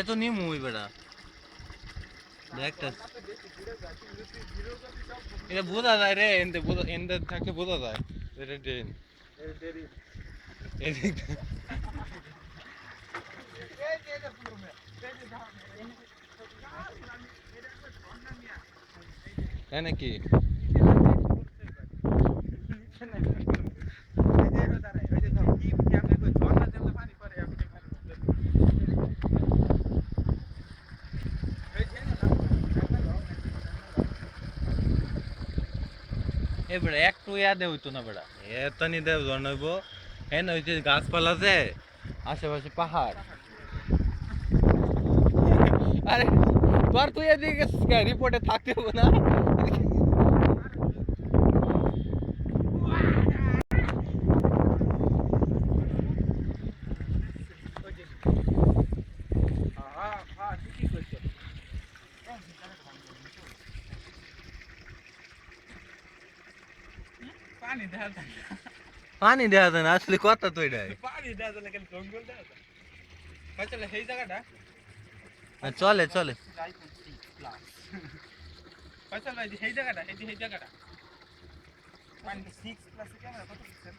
এটা তো নিমুই বেটা দেখটা এটা বোঝা যায় রে এনতে থাকতে বোঝা যায় এটা ড্রেন হ্যাঁ নাকি এ বেড়া একটু ইয়াদে হইতো না বেড়া এত নি দেব জনাইব হ্যাঁ হইছে গাছপালা আছে আশেপাশে পাহাড় আরে তোর তুই এদিকে রিপোর্টে থাকতে হবে না পানি দেওয়া যায় না আসলে কথা তো এটাই চলে চলে ফয়সাল ভাই এই জায়গাটা এই জায়গাটা পানি 6 প্লাস ক্যামেরা কত পিক্সেল